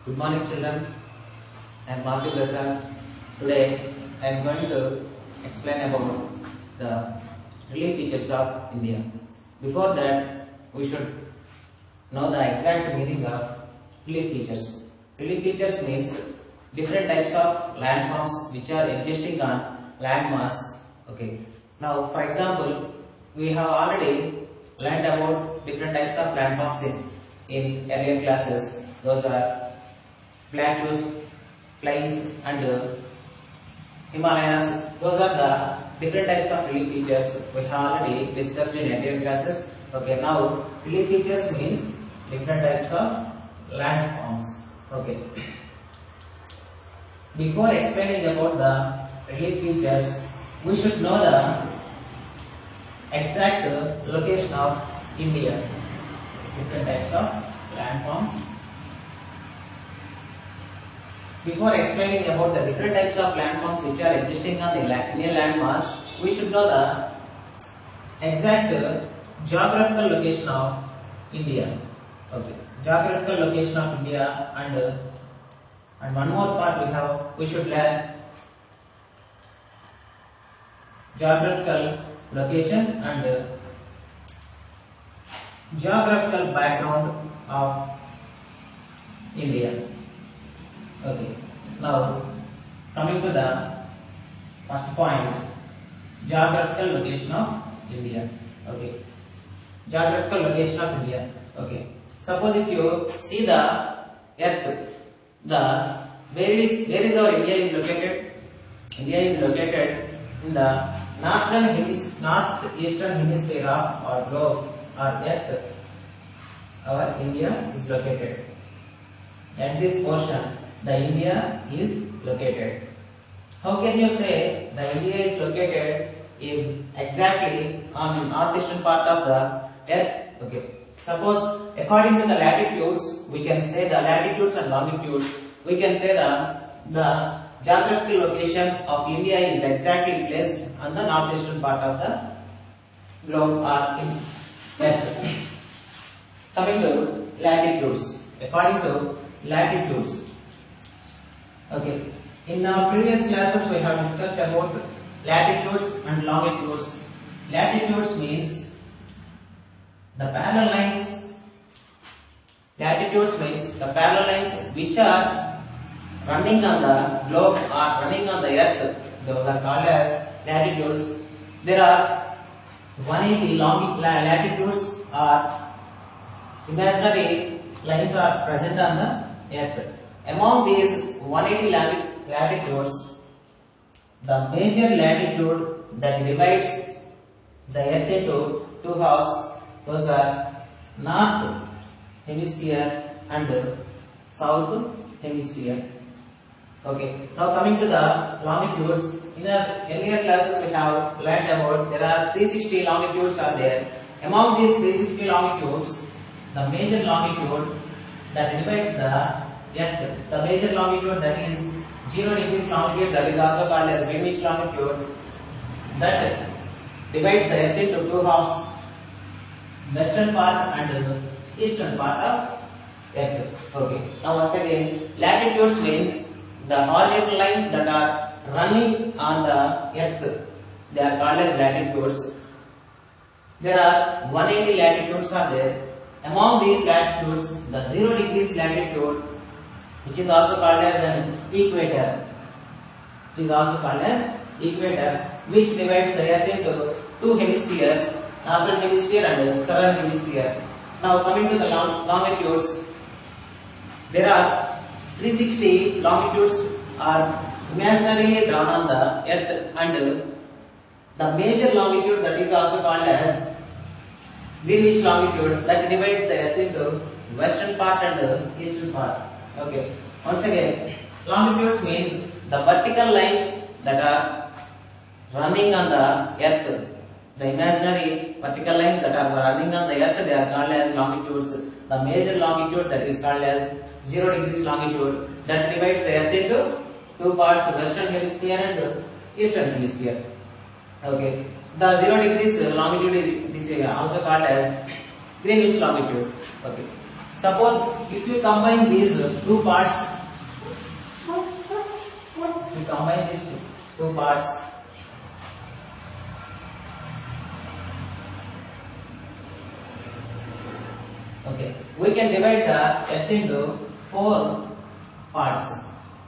Good morning, children. I am Matthew Prasad. Today I am going to explain about the relief features of India. Before that, we should know the exact meaning of relief features. Relief features means different types of landforms which are existing on landmass. Okay. Now, for example, we have already learned about different types of landforms in earlier classes. Those are plateaus, plains and Himalayas. Those are the different types of relief features we have already discussed in earlier classes. Okay, now relief features means different types of landforms. Okay. Before explaining about the relief features, we should know the exact location of India. Different types of landforms. Before explaining about the different types of landforms which are existing on the Indian landmass, we should know the exact geographical location of India. Okay, geographical location of India and one more part we should learn geographical location and geographical background of India. Okay, now coming to the first point, geographical location of India. Okay, geographical location of India. Okay, suppose if you see the earth, where is our India is located? India is located in the northeastern hemisphere of our globe or earth. Our India is located. At this portion, the India is located. How can you say the India is located is exactly on the northeastern part of the earth? Okay. Suppose according to the latitudes, we can say the latitudes and longitudes. We can say the geographical location of India is exactly placed on the northeastern part of the globe or in earth. Coming to latitudes. According to latitudes. Okay. In our previous classes, we have discussed about latitudes and longitudes. Latitudes means the parallel lines. Latitudes means the parallel lines which are running on the globe or running on the earth. Those are called as latitudes. There are 180 latitudes or imaginary lines are present on the earth. Among these 180 latitudes, the major latitude that divides the earth into two halves, those are north hemisphere and south hemisphere. Okay. Now coming to the longitudes, in our earlier classes we have learned about there are 360 longitudes are there. Among these 360 longitudes, the major longitude that divides the earth, the major longitude that is 0 degrees longitude, that is also called as Greenwich longitude, that divides the earth into two halves, western part and eastern part of earth. Okay. Now once again, latitudes means the horizontal lines that are running on the earth, they are called as latitudes. There are 180 latitudes are there. Among these latitudes, the 0 degrees latitude, which is also called as an equator, which divides the earth into two hemispheres, northern hemisphere and southern hemisphere. Now coming to the longitudes, there are 360 longitudes are imaginarily drawn on the earth and the major longitude that is also called as Greenwich longitude that divides the earth into western part and eastern part. Okay. Once again, longitudes means the vertical lines that are running on the earth. The imaginary vertical lines that are running on the earth, they are called as longitudes. The major longitude that is called as 0 degrees longitude that divides the earth into two parts, western hemisphere and eastern hemisphere. Okay. The 0 degrees longitude is also called as Greenwich longitude. Okay. Suppose if you combine these two parts, if you combine these two parts, okay, we can divide the earth into four parts: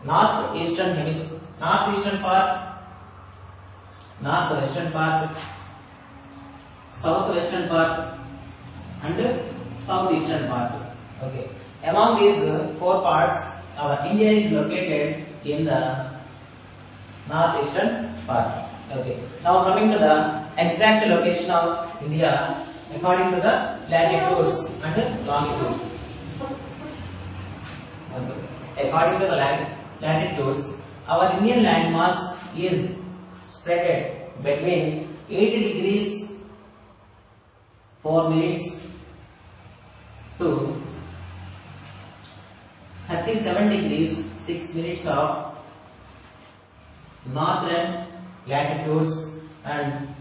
northeastern hemisphere, northeastern part, northwestern part, southwestern part, and southeastern part. Okay, among these four parts, our India is located in the northeastern part. Okay, now coming to the exact location of India according to the latitudes and longitudes. Okay, according to the latitudes, our Indian landmass is spread between 80 degrees 4 minutes to 37 degrees 6 minutes of northern latitudes, and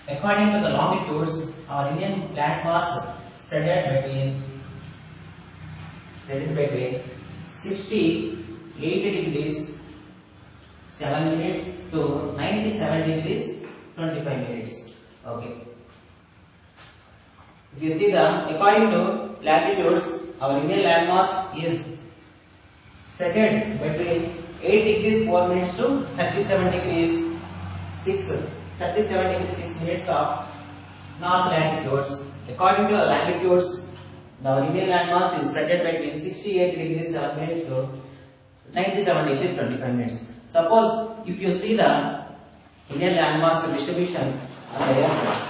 according to the longitudes, our Indian landmass spread between 68 degrees 7 minutes to 97 degrees 25 minutes. Okay. If you see according to latitudes, our Indian landmass is spread between 8 degrees 4 minutes to 37 degrees 6 minutes of north latitudes. According to the latitudes, our Indian landmass is spread between 68 degrees 7 minutes to 97 degrees 25 minutes. Suppose if you see the Indian landmass distribution on the earth,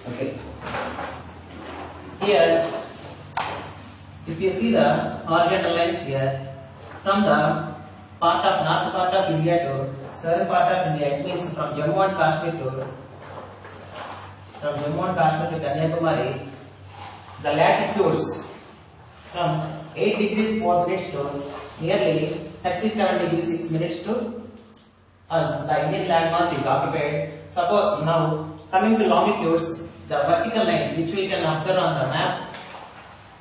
okay, here if you see the horizontal lines here, from the north part of India to southern part of India, it means from Jammu and Kashmir to Kanyakumari, the latitudes from 8 degrees 4 minutes to nearly 37 degrees 6 minutes to the Indian landmass is occupied. Suppose now coming to longitudes, the vertical lines which we can observe on the map,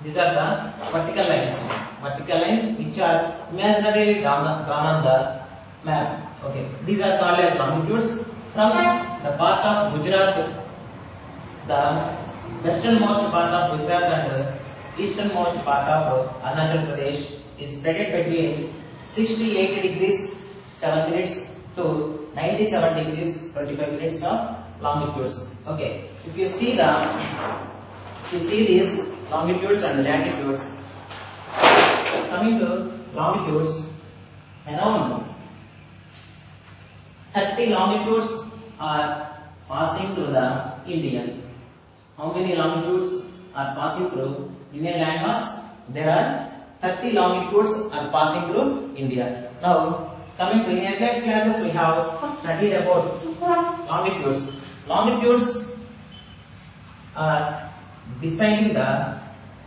these are the vertical lines which are imaginarily drawn on the map. Okay, these are called as longitudes. From the part of Gujarat, the westernmost part of Gujarat and easternmost part of Arunachal Pradesh is spread between 68 degrees 7 minutes to 97 degrees 25 minutes of longitudes. Okay, if you see these longitudes and latitudes, coming to longitudes, around 30 longitudes are passing through the Indian. How many longitudes are passing through Indian landmass? There are 30 longitudes are passing through India. Now, coming to in earlier classes, we have studied about longitudes. Longitudes are deciding the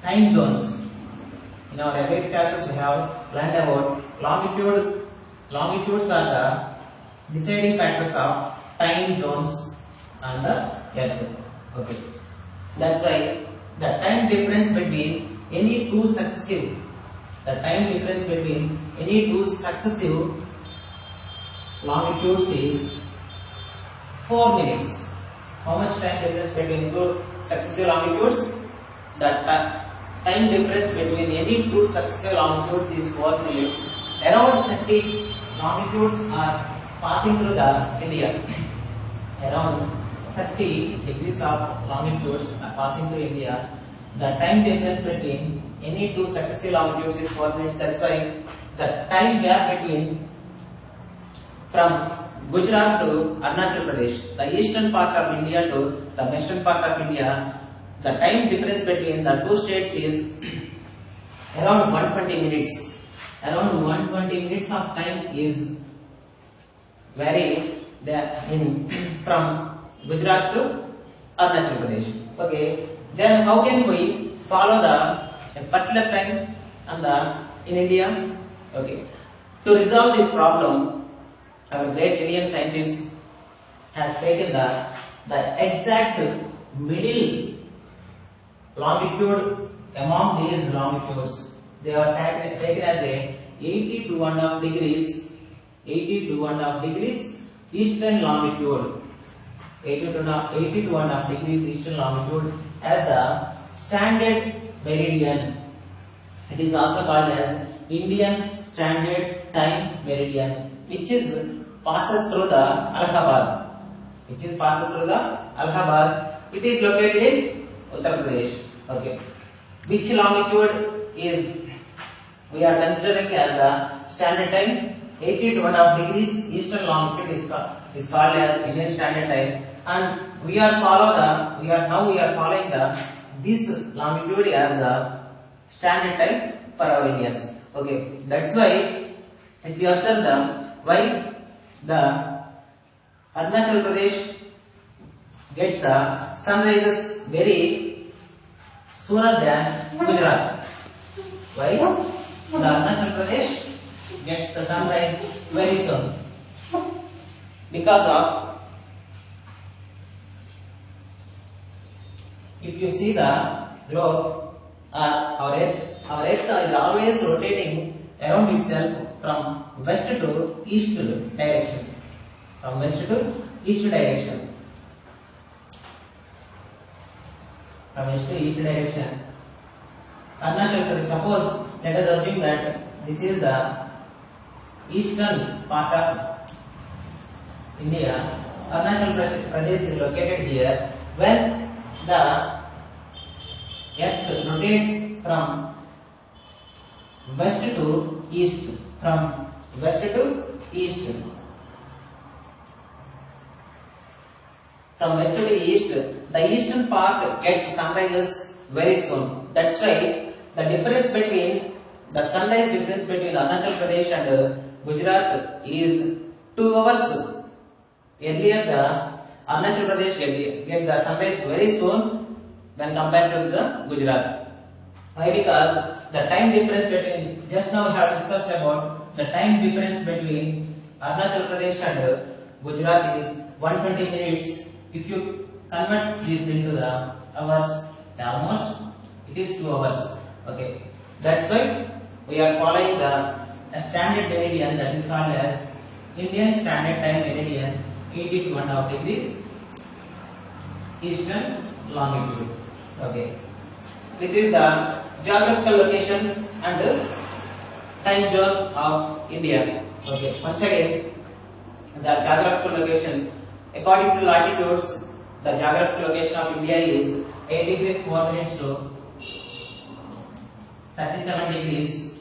time zones. In our earlier classes, we have learned about longitudes are the deciding factors of time zones on the earth. Okay. That's why the time difference between any two successive longitudes is 4 minutes. How much time difference between two successive longitudes? The time difference between any two successive longitudes is 4 minutes. Around 30 longitudes are passing through the India. Around 30 degrees of longitudes are passing through India. The time difference between any two successive longitudes is 4 minutes. That's why the time gap between from Gujarat to Arunachal Pradesh, the eastern part of India to the western part of India, the time difference between the two states is around 120 minutes. Around 120 minutes of time is vary from Gujarat to Arunachal Pradesh. Okay, then how can we follow the particular time in India? Okay, to resolve this problem, our great Indian scientist has taken the the exact middle longitude among these longitudes. They are taken as a 82.5 degrees, 82.5 degrees eastern longitude, 82.5 degrees eastern longitude as the standard meridian. It is also called as Indian Standard Time Meridian, which is passes through the Allahabad. Which is passes through the Allahabad. It is located in Uttar Pradesh. Okay. Which longitude is we are considering as the standard time? 82.5 degrees eastern longitude is called as Indian Standard Time, and we are following this longitude as the standard time for our Indians. Okay, that's why if you observe why the Arunachal Pradesh gets the sunrises very sooner than Gujarat. Why? The Arunachal Pradesh gets the sunrise very soon because of, if you see the globe, our earth is always rotating around itself from west to east direction. From west to east direction. From west to east direction. Arunachal Pradesh, suppose let us assume that this is the eastern part of India. Arunachal Pradesh is located here. When the earth rotates from west to east, from west to east, from west to east, the eastern part gets sunrises very soon. That's why the difference between the sunrise difference between Arunachal Pradesh and Gujarat is 2 hours. Earlier, the Arunachal Pradesh get the sunrise very soon when compared to the Gujarat. Why? Because the time difference between, just now we have discussed about the time difference between Arunachal Pradesh and Gujarat is 120 minutes. If you convert this into the hours, almost it is 2 hours. Okay, that's why we are following the standard meridian, that is called as Indian Standard Time Meridian, 82.5 degrees eastern longitude. Okay, this is the geographical location and the time zone of India. Okay, once again, the geographical location according to latitudes, the geographical location of India is 8 degrees 4 minutes to 37 degrees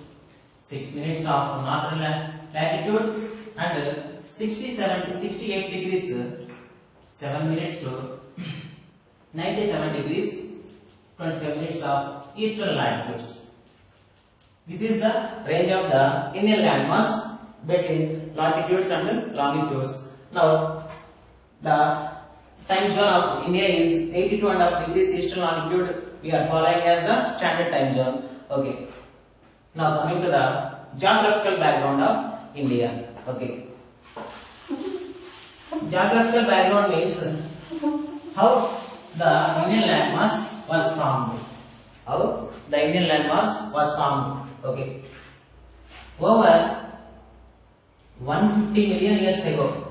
6 minutes of northern latitudes and 67 to 68 degrees 7 minutes to 97 degrees 25 minutes of eastern latitudes. This is the range of the Indian landmass between latitudes and longitudes. Now, the time zone of India is 82.5 degrees eastern longitude. We are following as the standard time zone. Okay. Now coming to the geographical background of India. Okay. Geographical background means how the Indian landmass was formed. How the Indian landmass was formed. Okay. Over 150 million years ago.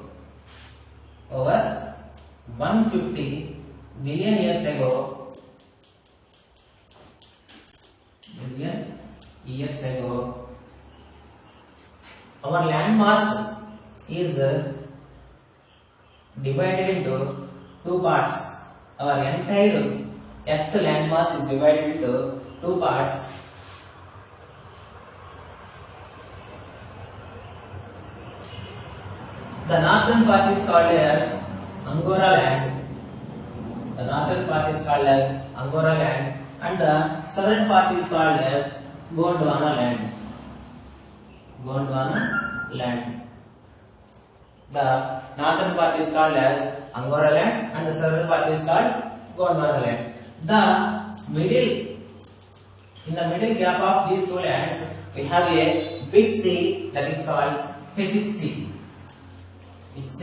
Over 150 million years ago. Our landmass is divided into 2 parts. Our entire Earth landmass is divided into 2 parts. The northern part is called as Angora land. The northern part is called as Angora land, and the southern part is called as Gondwana land. Gondwana land. The northern part is called as Angora land, and the southern part is called Gondwana land. In the middle gap of these 2 lands, we have a big sea that is called Tethys Sea. It's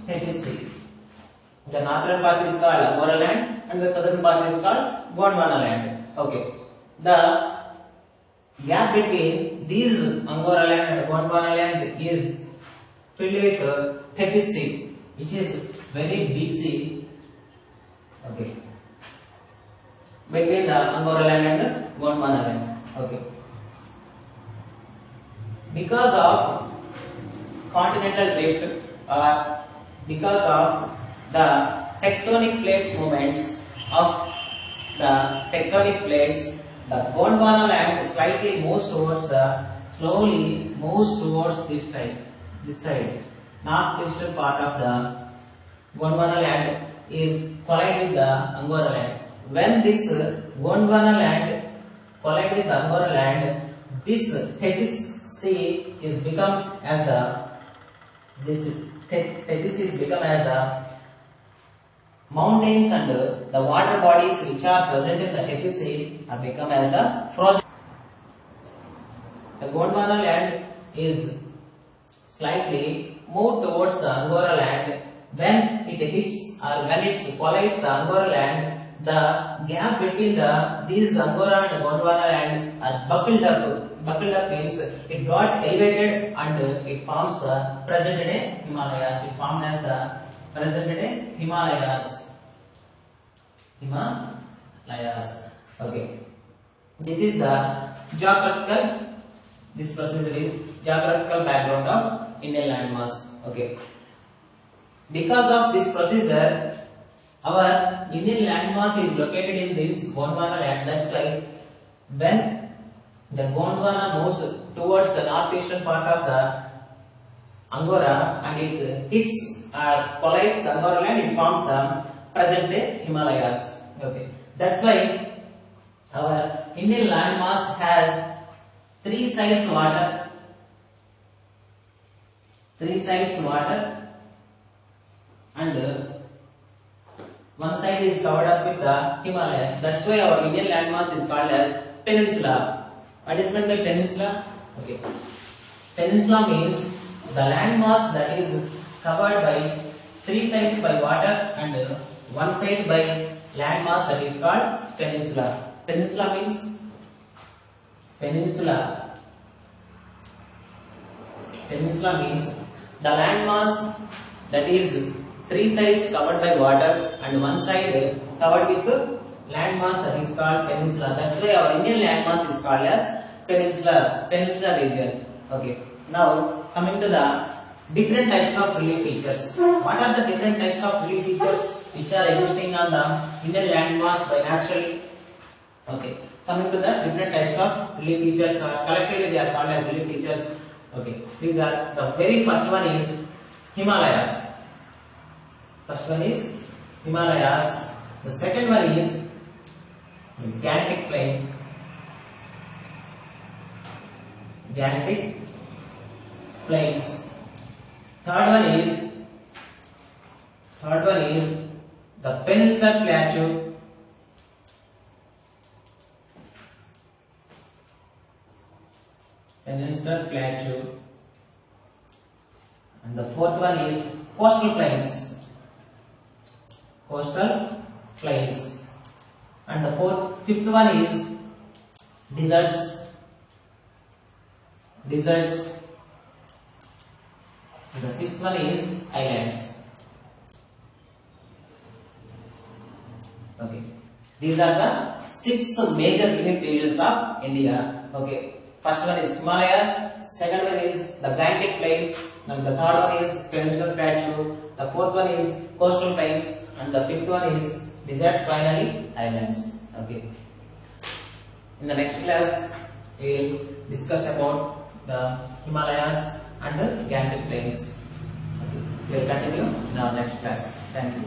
Tethys Sea. The northern part is called Angora land and the southern part is called Gondwana land. Okay. The gap between these Angora land and Gondwana land is filled with Tethys Sea, which is very big sea. Okay. Between the Angora land and Gondwana land. Okay. Because of continental drift or because of the tectonic plates movements of the tectonic plates, the Gondwana land slightly moves towards slowly moves towards this side. Northeastern part of the Gondwana land is collide with the Angora land. When this Gondwana land collide with the Angora land, this Tethys Sea is become as the mountains and the water bodies which are present in the Tethys Sea are become as the frozen. The Gondwana land is slightly moved towards the Angora land. When it hits or when it collides the Angora land, the gap between these Angora and Gondwana land are buckled up. Buckled up means it got elevated and it forms the present day Himalayas. It formed as the present day Himalayas. Okay. This is the geographical. This procedure is geographical background of Indian landmass. Okay. Because of this procedure, our Indian landmass is located in this Gondwana land. That's why when the Gondwana moves towards the northeastern part of the Angora and it hits or collides the Angora land, it forms the present day Himalayas. Okay. That's why our Indian landmass has three sides water, and one side is covered up with the Himalayas. That's why our Indian landmass is called as peninsula. What is meant by peninsula? Okay. Peninsula means the landmass that is covered by three sides by water and one side by landmass that is called peninsula. Peninsula means the landmass that is three sides covered by water and one side covered with landmass that is called peninsula. That's why our Indian landmass is called as peninsula region. Okay. Now coming to the different types of relief features. What are the different types of relief features which are existing on the Indian landmass by naturally? Okay. Coming to the different types of relief features, collectively they are called as relief features. Okay. These are, the very first one is Himalayas. First one is Himalayas. The second one is Gangetic Plain. Gangetic Plains. Third one is the Peninsular Plateau. And the fourth one is Coastal Plains. And the fifth one is deserts. And the sixth one is islands. Okay. These are the six major relief regions of India. Okay. First one is Himalayas, second one is the Gangetic Plains, and the third one is Peninsular Plateau, the fourth one is Coastal Plains, and the fifth one is deserts, finally islands. Okay. In the next class, we will discuss about the Himalayas and the Gangetic Plains. Okay. We will continue in our next class. Thank you.